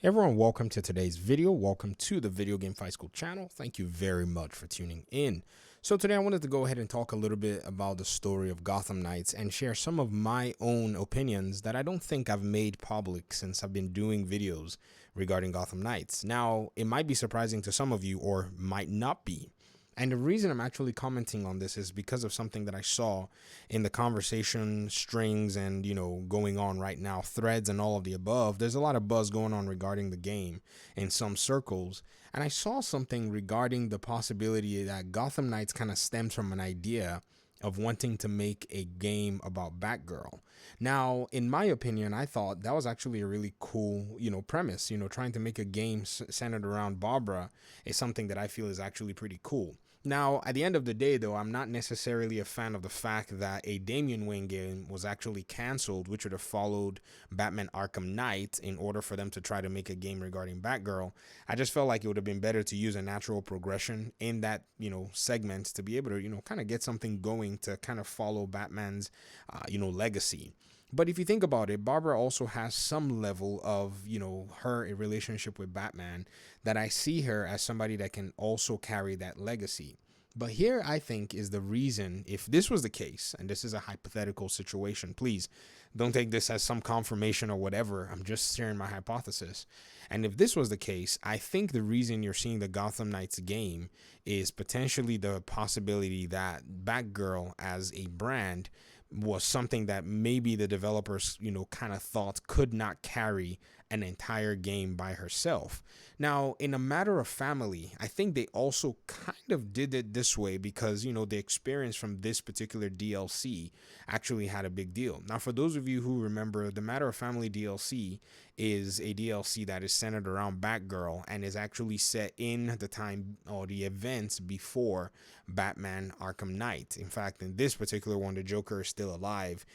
Hey everyone, welcome to today's video. Welcome to the Video Game Fight School channel. Thank you very much for tuning in. So today I wanted to go ahead and talk a little bit about the story of Gotham Knights and share some of my own opinions that I don't think I've made public since I've been doing videos regarding Gotham Knights. Now, it might be surprising to some of you or might not be. And the reason I'm actually commenting on this is because of something that I saw in the conversation strings and, going on right now, threads and all of the above. There's a lot of buzz going on regarding the game in some circles. And I saw something regarding the possibility that Gotham Knights kind of stems from an idea of wanting to make a game about Batgirl. Now, in my opinion, I thought that was actually a really cool, premise. Trying to make a game centered around Barbara is something that I feel is actually pretty cool. Now, at the end of the day, though, I'm not necessarily a fan of the fact that a Damian Wayne game was actually canceled, which would have followed Batman Arkham Knight in order for them to try to make a game regarding Batgirl. I just felt like it would have been better to use a natural progression in that, segment to be able to, kind of get something going to kind of follow Batman's, legacy. But if you think about it, Barbara also has some level of, her a relationship with Batman that I see her as somebody that can also carry that legacy. But here, I think, is the reason, if this was the case, and this is a hypothetical situation, please don't take this as some confirmation or whatever. I'm just sharing my hypothesis. And if this was the case, I think the reason you're seeing the Gotham Knights game is potentially the possibility that Batgirl as a brand was something that maybe the developers, kind of thought could not carry an entire game by herself. Now, in a matter of family, I think they also kind of did it this way because, the experience from this particular DLC actually had a big deal. Now, for those of you who remember, the Matter of Family DLC is a DLC that is centered around Batgirl and is actually set in the time or the events before Batman Arkham Knight. In fact, in this particular one, the Joker is still alive.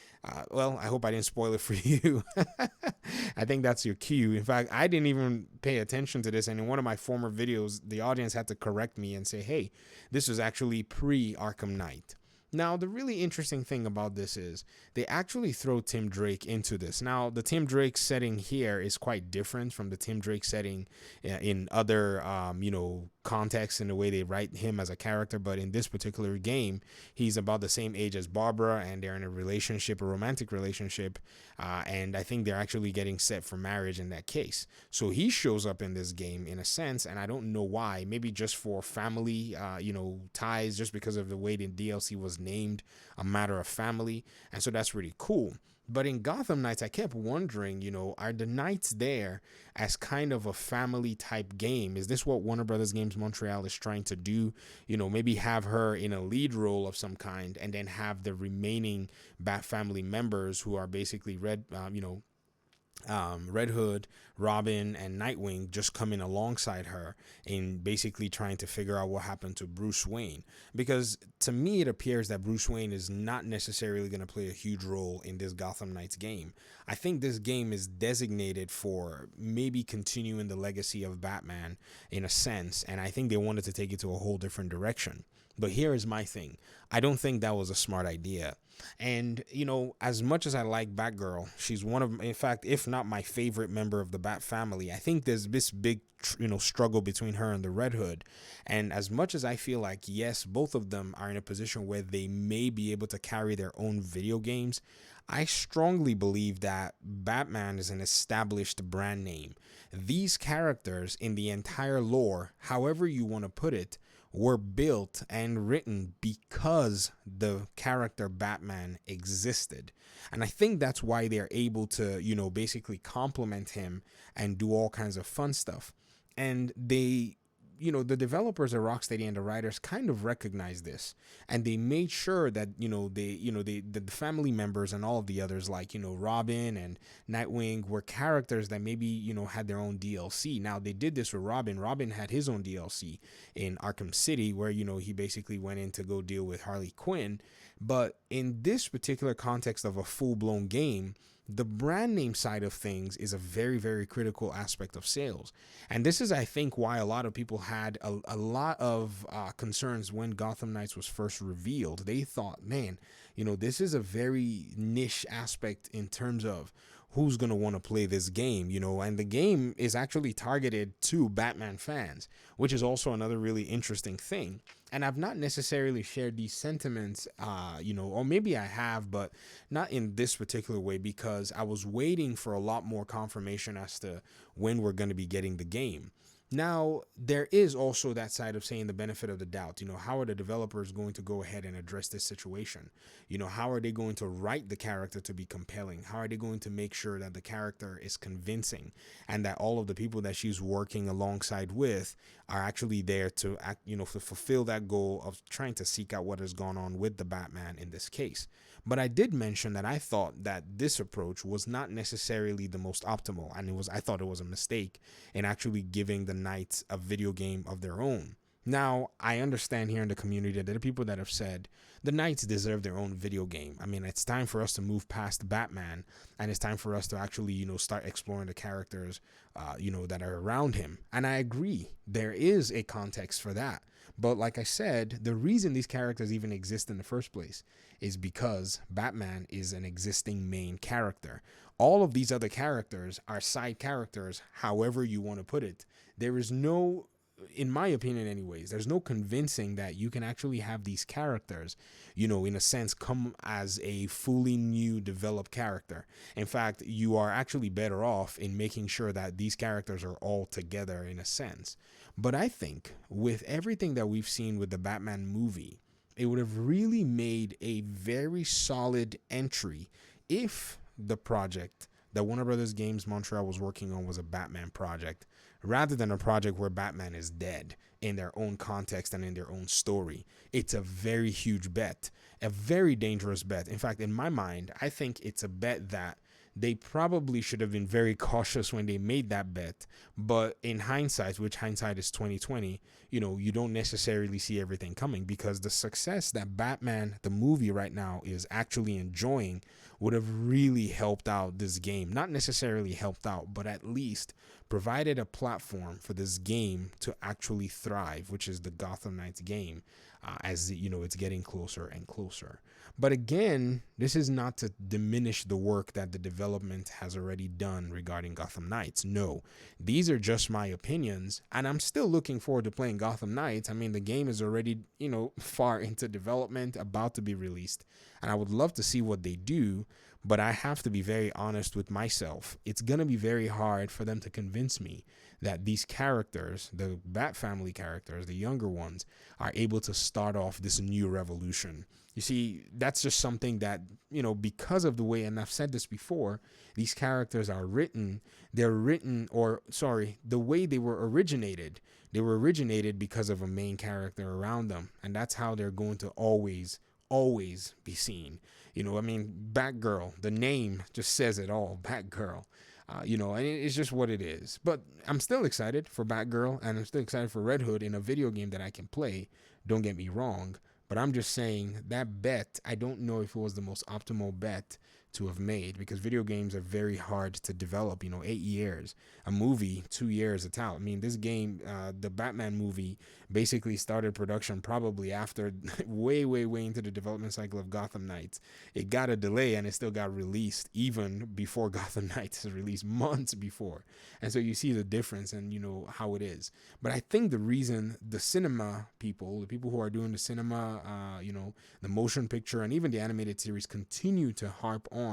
Well, I hope I didn't spoil it for you. I think that's your cue. In fact, I didn't even pay attention to this, and in one of my former videos, the audience had to correct me and say, hey, this was actually pre-Arkham Knight. Now, the really interesting thing about this is they actually throw Tim Drake into this. Now, the Tim Drake setting here is quite different from the Tim Drake setting in other, contexts in the way they write him as a character. But in this particular game, he's about the same age as Barbara, and they're in a relationship, a romantic relationship. And I think they're actually getting set for marriage in that case. So he shows up in this game in a sense, and I don't know why. Maybe just for family, ties, just because of the way the DLC was named A Matter of Family. And so that's really cool. But in Gotham Knights, I kept wondering, are the Knights there as kind of a family type game? Is this what Warner Brothers Games Montreal is trying to do? Maybe have her in a lead role of some kind and then have the remaining Bat family members who are basically Red Hood, Robin, and Nightwing just coming alongside her in basically trying to figure out what happened to Bruce Wayne. Because to me, it appears that Bruce Wayne is not necessarily going to play a huge role in this Gotham Knights game. I think this game is designated for maybe continuing the legacy of Batman in a sense, and I think they wanted to take it to a whole different direction. But here is my thing. I don't think that was a smart idea. And, as much as I like Batgirl, she's one of, in fact, if not my favorite member of the Bat family. I think there's this big, struggle between her and the Red Hood. And as much as I feel like, yes, both of them are in a position where they may be able to carry their own video games, I strongly believe that Batman is an established brand name. These characters in the entire lore, however you want to put it, were built and written because the character Batman existed. And I think that's why they're able to, basically complement him and do all kinds of fun stuff. And they, the developers of Rocksteady and the writers kind of recognized this, and they made sure that, the family members and all of the others, like, Robin and Nightwing, were characters that maybe, had their own DLC. Now, they did this with Robin. Robin had his own DLC in Arkham City, where, he basically went in to go deal with Harley Quinn. But in this particular context of a full-blown game, the brand name side of things is a very, very critical aspect of sales. And this is, I think, why a lot of people had a lot of concerns when Gotham Knights was first revealed. They thought, man, this is a very niche aspect in terms of who's going to want to play this game, and the game is actually targeted to Batman fans, which is also another really interesting thing. And I've not necessarily shared these sentiments, or maybe I have, but not in this particular way, because I was waiting for a lot more confirmation as to when we're going to be getting the game. Now, there is also that side of saying the benefit of the doubt. How are the developers going to go ahead and address this situation? How are they going to write the character to be compelling? How are they going to make sure that the character is convincing and that all of the people that she's working alongside with are actually there to to fulfill that goal of trying to seek out what has gone on with the Batman in this case? But I did mention that I thought that this approach was not necessarily the most optimal, and I thought it was a mistake in actually giving the Knights a video game of their own. Now, I understand here in the community that there are people that have said the Knights deserve their own video game. I mean, it's time for us to move past Batman, and it's time for us to actually, start exploring the characters, that are around him. And I agree, there is a context for that. But like I said, the reason these characters even exist in the first place is because Batman is an existing main character. All of these other characters are side characters, however you want to put it. There is no, in my opinion anyways, there's no convincing that you can actually have these characters, in a sense, come as a fully new developed character. In fact, you are actually better off in making sure that these characters are all together in a sense. But I think with everything that we've seen with the Batman movie, it would have really made a very solid entry if the project that Warner Brothers Games Montreal was working on was a Batman project, rather than a project where Batman is dead in their own context and in their own story. It's a very huge bet, a very dangerous bet. In fact, in my mind, I think it's a bet that they probably should have been very cautious when they made that bet. But in hindsight, which hindsight is 2020, you don't necessarily see everything coming, because the success that Batman, the movie right now, is actually enjoying would have really helped out this game. Not necessarily helped out, but at least provided a platform for this game to actually thrive, which is the Gotham Knights game, as it's getting closer and closer. But again, this is not to diminish the work that the development has already done regarding Gotham Knights. No, these are just my opinions, and I'm still looking forward to playing Gotham Knights. I mean, the game is already, far into development, about to be released, and I would love to see what they do. But I have to be very honest with myself. It's going to be very hard for them to convince me that these characters, the Bat family characters, the younger ones, are able to start off this new revolution. You see, that's just something that, because of the way, and I've said this before, these characters are written, the way they were originated. They were originated because of a main character around them. And that's how they're going to always be seen. Batgirl, the name just says it all, Batgirl. And it's just what it is. But I'm still excited for Batgirl, and I'm still excited for Red Hood in a video game that I can play. Don't get me wrong. But I'm just saying that bet, I don't know if it was the most optimal bet to have made, because video games are very hard to develop. 8 years, a movie, 2 years, it's out. I mean, this game, the Batman movie, basically started production probably after way into the development cycle of Gotham Knights. It got a delay, and it still got released even before Gotham Knights is released, months before. And so you see the difference and how it is. But I think the reason the cinema people, the people who are doing the cinema, the motion picture, and even the animated series continue to harp on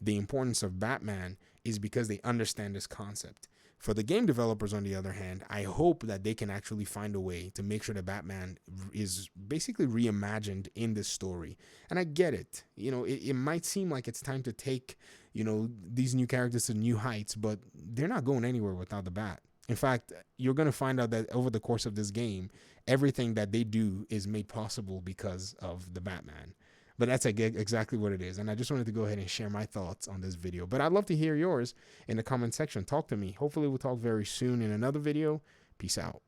the importance of Batman is because they understand this concept. For the game developers, on the other hand, I hope that they can actually find a way to make sure that Batman is basically reimagined in this story. And I get it. It might seem like it's time to take, these new characters to new heights, but they're not going anywhere without the Bat. In fact, you're going to find out that over the course of this game, everything that they do is made possible because of the Batman. But that's exactly what it is. And I just wanted to go ahead and share my thoughts on this video. But I'd love to hear yours in the comment section. Talk to me. Hopefully we'll talk very soon in another video. Peace out.